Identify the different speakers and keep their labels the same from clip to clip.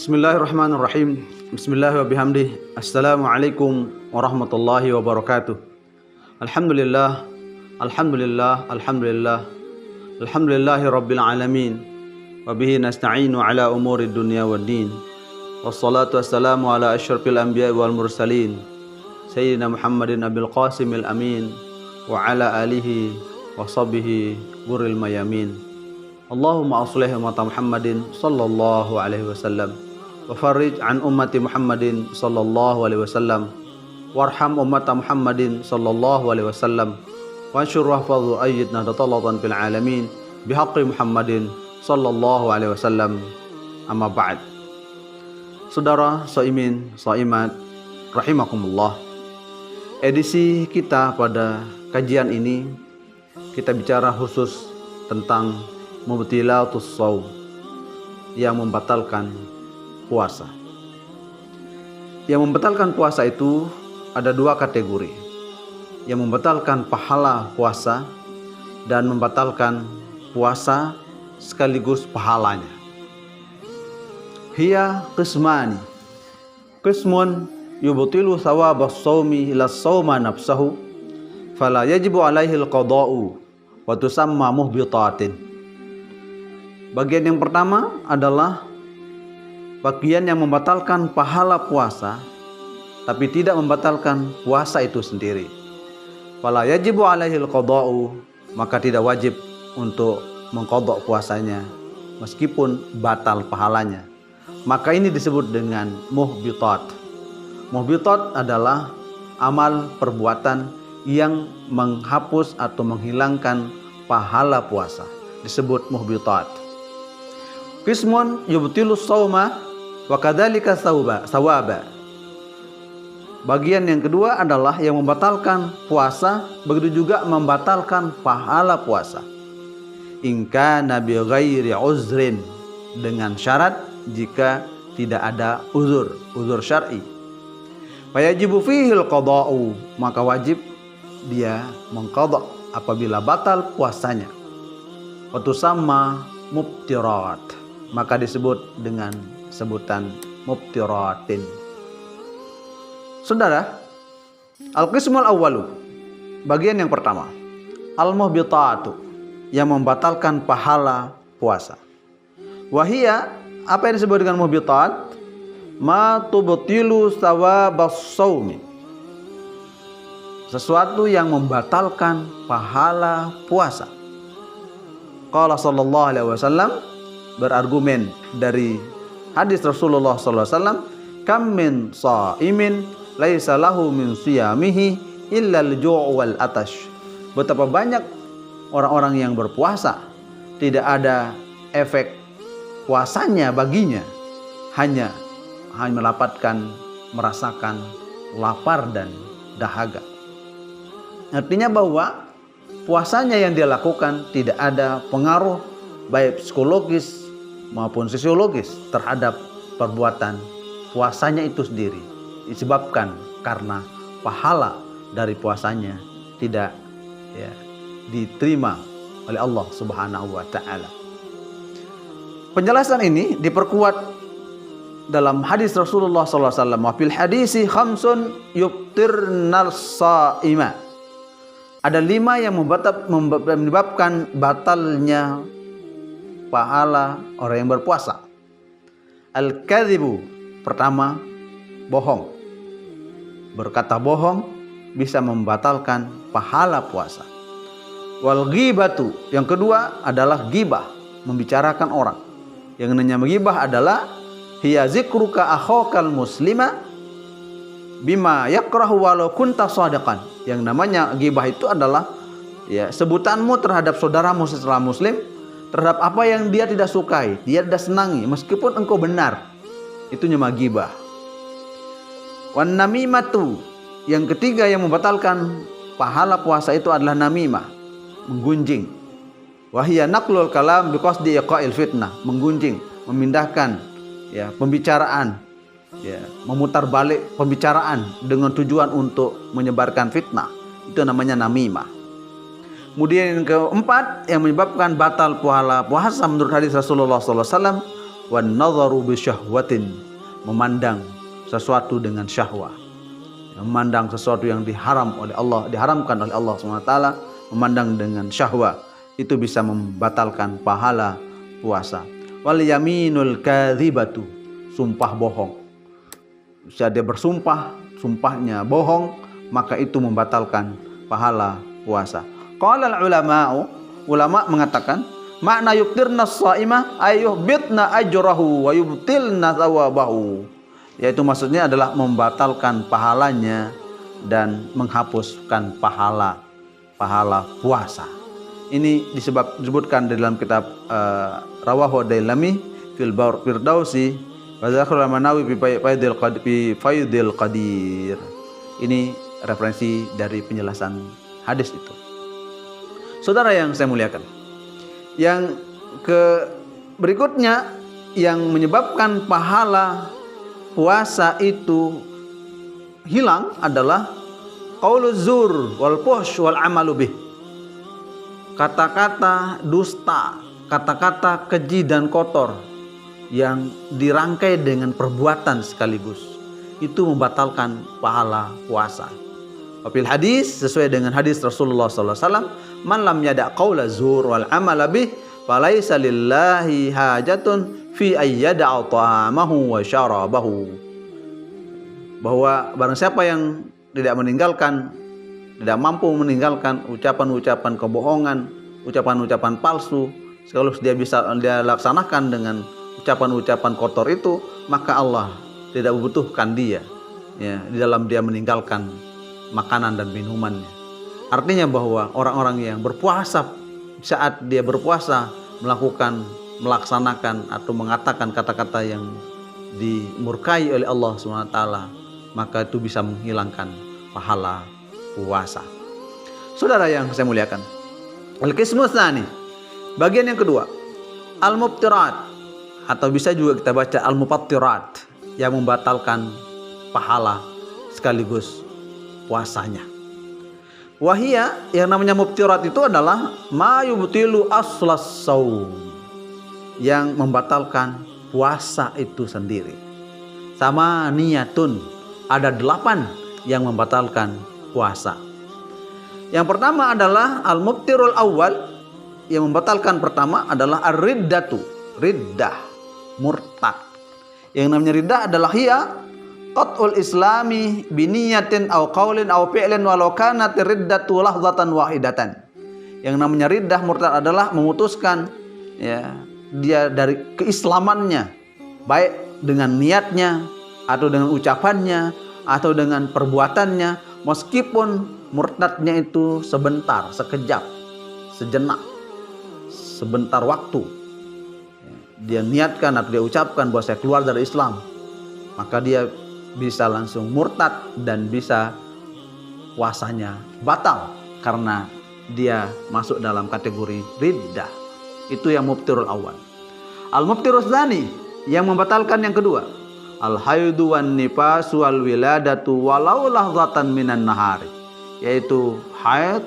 Speaker 1: Bismillahirrahmanirrahim. Bismillah wa bihamdih. Assalamualaikum warahmatullahi wabarakatuh. Alhamdulillah. Alhamdulillah. Alhamdulillah. Alhamdulillahi rabbil alamin. Wa bihi nasta'inu ala umuri dunya wad din. Wassalatu wassalamu ala asyrafil anbiya wal mursalin. Sayyidina Muhammadin Abil Qasimil Amin. Wa ala alihi wa sahbihi guril mayamin. Allahumma aslih ummata Muhammadin sallallahu alaihi wasallam. Wa farij an ummati Muhammadin sallallahu alaihi wasallam. Warham ummata Muhammadin sallallahu alaihi wasallam. Wa ansyur wahfadhu ayyidna datallatan fil alamin bihaqqi Muhammadin sallallahu alaihi wasallam. Amma ba'd. Saudara saimin, saimat rahimakumullah. Edisi kita pada kajian ini kita bicara khusus tentang mubtilatus shaum, yang membatalkan puasa. Yang membatalkan puasa itu ada dua kategori. Yang membatalkan pahala puasa dan membatalkan puasa sekaligus pahalanya. Hiya qismani. Qismun yubtilu thawabas shaumi ila shauma nafsahu fala yajibu alaihi al-qada'u wa tusamma muhbitatin. Bagian yang pertama adalah bagian yang membatalkan pahala puasa tapi tidak membatalkan puasa itu sendiri. Fala yajibu alaihil qada'u, maka tidak wajib untuk mengqadha puasanya meskipun batal pahalanya. Maka ini disebut dengan muhbitat. Muhbitat adalah amal perbuatan yang menghapus atau menghilangkan pahala puasa, disebut muhbitat. Qismun yubtilus shauma wa kadzalika thawaba. Bagian yang kedua adalah yang membatalkan puasa, begitu juga membatalkan pahala puasa. In kana bi ghairi uzrin, dengan syarat jika tidak ada uzur syar'i. Fayajibu fihil qada'u, maka wajib dia mengqadha apabila batal puasanya. Wa tusamma mubtirat, maka disebut dengan sebutan mubtiratin. Saudara, al-qismul awwalu, bagian yang pertama, al-muhbitatu, yang membatalkan pahala puasa. Wahia, apa yang disebut dengan muhbitat? Ma tubtilu thawabas shaumi, sesuatu yang membatalkan pahala puasa. Qala sallallahu alaihi wasallam, berargumen dari hadis Rasulullah sallallahu alaihi wasallam, kam min shaimin laisa lahu min siyamihi illa al-ju' wal atash. Betapa banyak orang-orang yang berpuasa tidak ada efek puasanya baginya, hanya mendapatkan merasakan lapar dan dahaga. Artinya bahwa puasanya yang dia lakukan tidak ada pengaruh baik psikologis maupun sosiologis terhadap perbuatan puasanya itu sendiri, disebabkan karena pahala dari puasanya tidak diterima oleh Allah Subhanahu wa taala. Penjelasan ini diperkuat dalam hadis Rasulullah sallallahu alaihi wasallam, wa fil hadisi khamsun yubtirnas shaima. Ada 5 yang menyebabkan batalnya pahala orang yang berpuasa. Al-kadzibu, pertama, bohong. Berkata bohong bisa membatalkan pahala puasa. Wal ghibatu, yang kedua adalah ghibah, membicarakan orang. Yang namanya ghibah adalah hiya zikruka akhokal muslima bima yakrahu walau kunta shadiqan. Yang namanya ghibah itu adalah sebutanmu terhadap saudaramu sesama muslim terhadap apa yang dia tidak sukai, dia tidak senangi meskipun engkau benar. Itu namanya ghibah. Wan namimatu, yang ketiga yang membatalkan pahala puasa itu adalah namimah, menggunjing. Wahia naqlul kalam biqasdi iqa'il fitnah, menggunjing, memindahkan pembicaraan, memutar balik pembicaraan dengan tujuan untuk menyebarkan fitnah. Itu namanya namimah. Kemudian yang keempat yang menyebabkan batal pahala puasa menurut hadis Rasulullah sallallahu alaihi wasallam, wan nadharu bi syahwatin, memandang sesuatu dengan syahwah, memandang sesuatu yang diharamkan oleh Allah SWT, memandang dengan syahwah, itu bisa membatalkan pahala puasa. Wal yaminul kadzibatu, sumpah bohong. Jika dia bersumpah, sumpahnya bohong, maka itu membatalkan pahala puasa. Qala ulama mengatakan, makna yuftirna shaimah ayyuhbitna ajrahu wa yubtilna thawabahu, yaitu maksudnya adalah membatalkan pahalanya dan menghapuskan pahala puasa. Ini disebutkan di dalam kitab Rawahu Dailami fil Firdausi wa Zakhar al-Manawi fi Faidil Qadir. Ini referensi dari penjelasan hadis itu. Saudara yang saya muliakan, yang berikutnya yang menyebabkan pahala puasa itu hilang adalah qauluz zur wal fuhsy wal amalu bih. Kata-kata dusta, kata-kata keji dan kotor yang dirangkai dengan perbuatan sekaligus, itu membatalkan pahala puasa. Wafil hadis, sesuai dengan hadis Rasulullah SAW, man lam yada' qawla zur wal amala bih falaysa lillahi hajatun fi ayyada'a ta'amahu wa syarabahu. Bahwa barang siapa yang tidak mampu meninggalkan ucapan-ucapan kebohongan, ucapan-ucapan palsu, sekaligus dia laksanakan dengan ucapan-ucapan kotor itu, maka Allah tidak membutuhkan dia di dalam dia meninggalkan makanan dan minumannya. Artinya bahwa orang-orang yang berpuasa, saat dia berpuasa melaksanakan atau mengatakan kata-kata yang dimurkai oleh Allah SWT, maka itu bisa menghilangkan pahala puasa. Saudara yang saya muliakan, al-qismu tsani, bagian yang kedua, al-mubtirat, atau bisa juga kita baca al-mufattirat, yang membatalkan pahala sekaligus puasanya. Wahia, yang namanya mubtirat itu adalah ma yubtilu aslas saum, yang membatalkan puasa itu sendiri. Sama niyatun, ada 8 yang membatalkan puasa. Yang pertama adalah al-mubtirul awal, yang membatalkan pertama adalah ar-riddatu, riddah, murtad. Yang namanya riddah adalah hiya qat'ul islami biniyatin aw qaulin aw fi'lin walau kanat riddatu lahzatan wahidatan. Yang namanya riddah murtad adalah memutuskan dia dari keislamannya, baik dengan niatnya atau dengan ucapannya atau dengan perbuatannya, meskipun murtadnya itu sebentar, sekejap, sejenak, sebentar waktu, dia niatkan atau dia ucapkan bahwa saya keluar dari Islam, maka dia bisa langsung murtad dan bisa puasanya batal karena dia masuk dalam kategori riddah. Itu yang mubtirul awal. Al-mubtirus tsani, yang membatalkan yang kedua, al-haidu wan nifasu wal wiladatu walau lahzatan minan nahari, yaitu haid,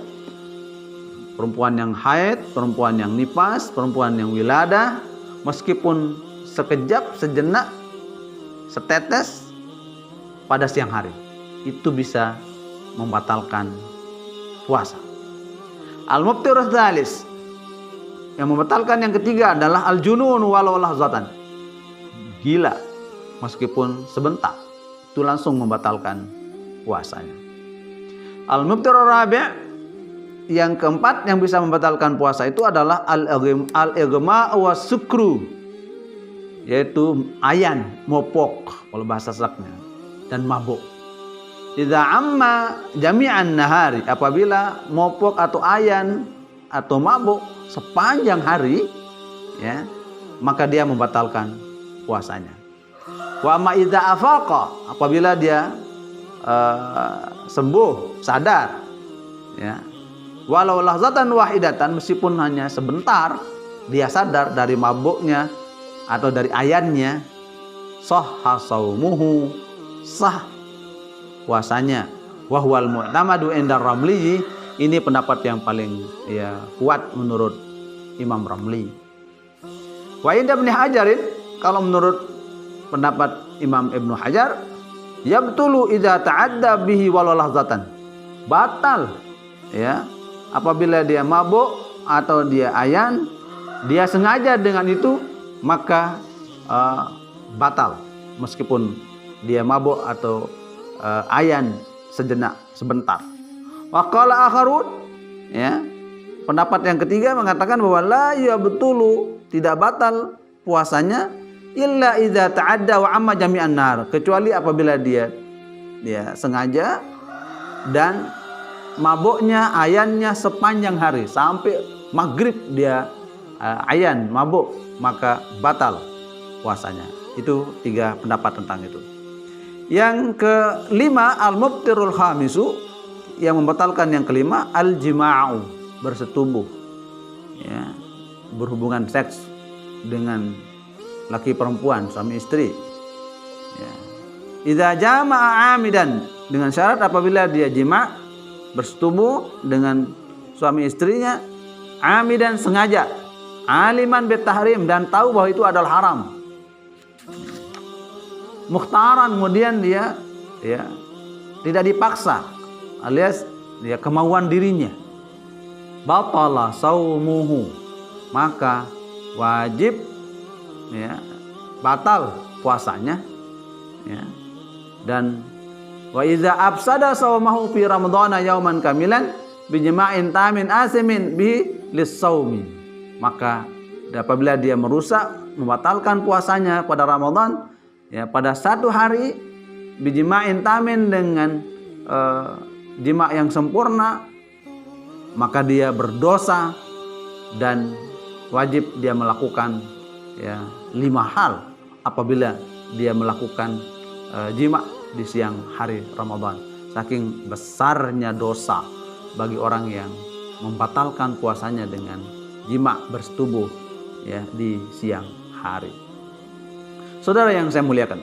Speaker 1: perempuan yang haid, perempuan yang nifas, perempuan yang wiladah, meskipun sekejap, sejenak, setetes pada siang hari, itu bisa membatalkan puasa. Al-mubtirus tsalis, yang membatalkan yang ketiga adalah al-junun walau lahzatan, gila meskipun sebentar, itu langsung membatalkan puasanya. Al-mubtirur rabi', yang keempat yang bisa membatalkan puasa itu adalah al-ighma wa sukru, yaitu ayan, mopok kalau bahasa Sasaknya, dan mabuk. Idza amma jami'an nahari, apabila mopok atau ayan atau mabuk sepanjang hari, maka dia membatalkan puasanya. Wa ma idza afaqa, apabila dia sembuh, sadar, walau lahzatan wahidatan, meskipun hanya sebentar dia sadar dari mabuknya atau dari ayannya, sahha saumuhu, sah puasanya. Wa huwal mu'tamadu indar Ramli, ini pendapat yang paling kuat menurut Imam Ramli. Wa inda Ibnu Hajarin kalau menurut pendapat Imam Ibnu Hajar, yabtulu idza ta'adda bihi walau lahzatan. Batal ya apabila dia mabuk atau dia ayan, dia sengaja dengan itu, maka batal meskipun dia mabuk atau ayan sebentar. Wa qala akharun, ya, pendapat yang ketiga mengatakan bahwa la yabtulu, tidak batal puasanya illa idza ta'adda wa amma jami'an nar, kecuali apabila dia sengaja dan mabuknya ayannya sepanjang hari sampai maghrib dia ayan mabuk, maka batal puasanya. Itu 3 pendapat tentang itu. Yang kelima, al-mubtirul khamisu, yang membatalkan yang kelima, al-jima'u, bersetubuh, ya, berhubungan seks dengan laki perempuan, suami istri, ya. Idza jama'a amidan, dengan syarat apabila dia jima' bersetubuh dengan suami istrinya, amidan, sengaja, aliman bitahrim, dan tahu bahwa itu adalah haram, mukhtaran, kemudian dia tidak dipaksa, alias dia kemauan dirinya, batala saumuhu, maka wajib batal puasanya, ya. Dan wa iza afsada saumahu fi ramadhana yauman kamilan bijma'in tamin asimin bi lis-saumi, maka apabila dia merusak, membatalkan puasanya pada Ramadan, ya, pada 1 hari, bijma'in tamin, dengan jima' yang sempurna, maka dia berdosa dan wajib dia melakukan 5 hal apabila dia melakukan jima' di siang hari Ramadan. Saking besarnya dosa bagi orang yang membatalkan puasanya dengan jima' bersetubuh, ya, di siang hari. Saudara yang saya muliakan,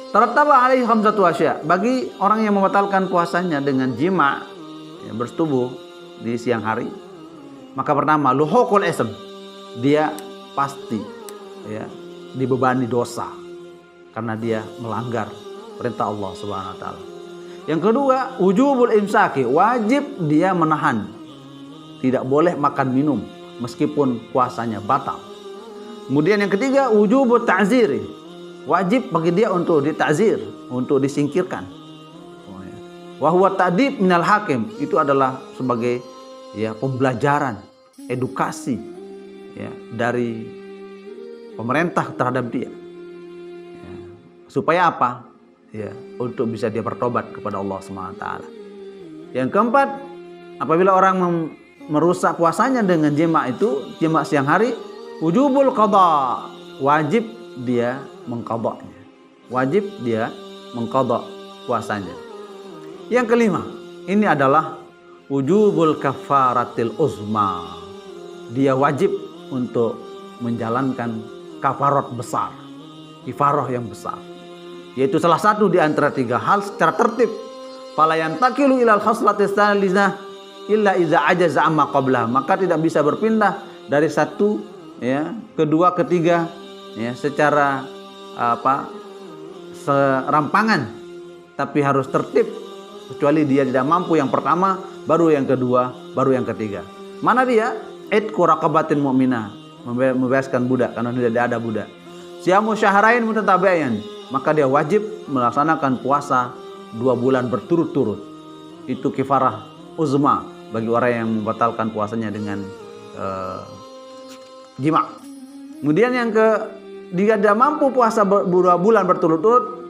Speaker 1: tarattaba alaihi khamsatu asya, bagi orang yang membatalkan puasanya dengan jima', ya, bersetubuh di siang hari, maka pertama, luhuqul ism, dia pasti, ya, dibebani dosa karena dia melanggar perintah Allah Subhanahu wa taala. Yang kedua, wujubul imsaki, wajib dia menahan, tidak boleh makan minum meskipun puasanya batal. Kemudian yang ketiga, wujubut ta'ziri, wajib bagi dia untuk dita'zir, untuk disingkirkan. Wa huwa ta'dib minal hakim, itu adalah sebagai, ya, pembelajaran, edukasi, ya, dari pemerintah terhadap dia, ya, supaya apa? Ya, untuk bisa dia bertobat kepada Allah Subhanahu wa taala. Yang keempat, apabila orang merusak puasanya dengan jima' itu, jima' siang hari, wujubul qada, wajib dia mengqadanya, wajib dia mengqada puasanya. Yang kelima, ini adalah wujubul kafaratil uzma, dia wajib untuk menjalankan kafarat besar, kifarah yang besar, yaitu salah satu di antara 3 hal secara tertib. Fala yantaqilu ilal khaslatis tsalitsah illa iza ajaza amma qablah, maka tidak bisa berpindah dari 1, ya, kedua, ketiga, ya, secara serampangan, tapi harus tertib, kecuali dia tidak mampu yang pertama, baru yang kedua, baru yang ketiga. Mana dia? Itqu raqabatin mu'minah, membebaskan budak karena tidak ada budak. Siyamu syahrain mutatabi'ain, maka dia wajib melaksanakan puasa 2 bulan berturut-turut. Itu kifarah uzma bagi orang yang membatalkan puasanya dengan jima'. Kemudian yang dia tidak mampu puasa 2 bulan berturut-turut,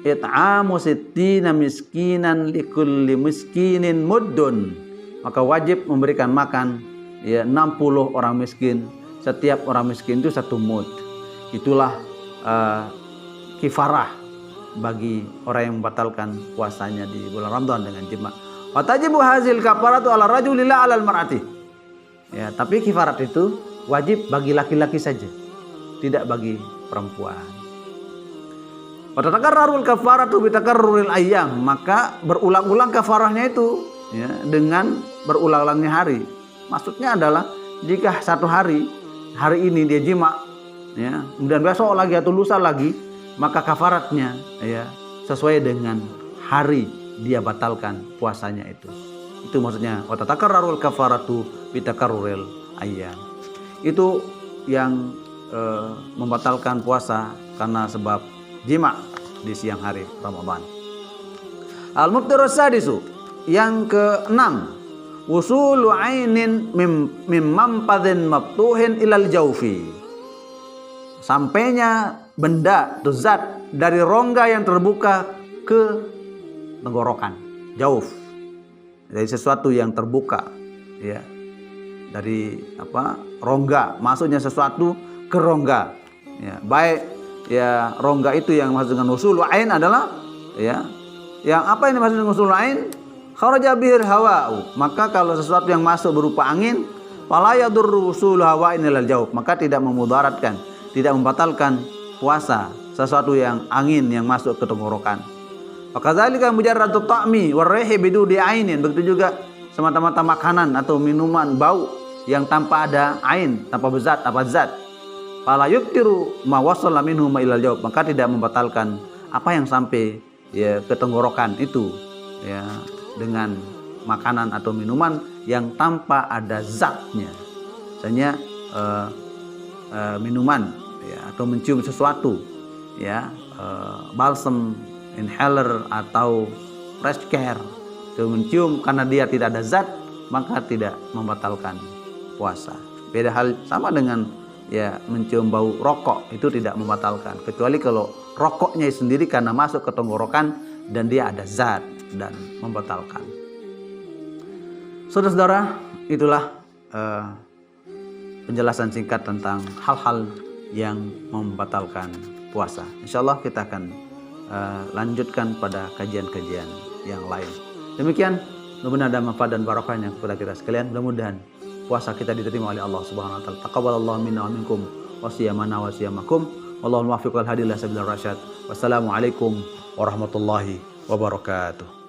Speaker 1: it'amu sittina miskinan likulli miskinin muddun, maka wajib memberikan makan, ya, 60 orang miskin, setiap orang miskin itu 1 mud. Itulah kifarah bagi orang yang membatalkan puasanya di bulan Ramadan dengan jima'. Wa tajibu hazil kafaratu ala rajuli la 'alal mar'ati, ya, tapi kifarat itu wajib bagi laki-laki saja, tidak bagi perempuan. Wa tatakarrarul kafaratu bi takarruril ayyam, maka berulang-ulang kafarahnya itu, ya, dengan berulang-ulangnya hari. Maksudnya adalah jika 1 hari ini dia jima', ya, kemudian besok lagi atau lusa lagi, maka kafaratnya ya sesuai dengan hari dia batalkan puasanya itu. Itu maksudnya wa tatakarrarul kafaratu bitakarruril ayyam. Itu yang membatalkan puasa karena sebab jima di siang hari Ramadan. Al-mubtirus sadisu, yang keenam, wusulu ainin mim mampadhin maftuhin ilal jaufi. Sampainya benda atau zat dari rongga yang terbuka ke tenggorokan, jauf. Dari sesuatu yang terbuka, ya. Dari rongga, maksudnya sesuatu ke rongga. Ya, baik ya rongga itu yang maksud dengan usul ain adalah ya. Yang apa ini maksud dengan usul ain? Kharaja bihil hawa'u. Maka kalau sesuatu yang masuk berupa angin, fala yadurru usul hawa'in ilal jauf, maka tidak memudaratkan, tidak membatalkan puasa sesuatu yang angin yang masuk ke tenggorokan. Fakadzalika mujarradu ta'mi warrihi biduni ainin. Begitu juga semata-mata makanan atau minuman bau yang tanpa ada ain, tanpa bezat, apa zat. Fala yubtiru ma wasala minhu ma ilal jawab, maka tidak membatalkan apa yang sampai ya ke tenggorokan itu ya dengan makanan atau minuman yang tanpa ada zatnya. Misalnya minuman ya atau mencium sesuatu ya, balsam, inhaler atau fresh care itu mencium karena dia tidak ada zat, maka tidak membatalkan puasa. Beda hal sama dengan ya mencium bau rokok, itu tidak membatalkan, kecuali kalau rokoknya sendiri karena masuk ke tenggorokan dan dia ada zat dan membatalkan. Saudara-saudara, itulah penjelasan singkat tentang hal-hal yang membatalkan puasa. Insyaallah kita akan lanjutkan pada kajian-kajian yang lain. Demikian, mudah-mudahan ada manfaat dan barokahnya kepada kita sekalian. Mudah-mudahan puasa kita diterima oleh Allah Subhanahu wa taala. Taqabbalallahu minna wa minkum wa siyamana wa siyamakum. Wallahul muwaffiq wal hadi ila sabilir rasyad. Wassalamualaikum warahmatullahi wabarakatuh.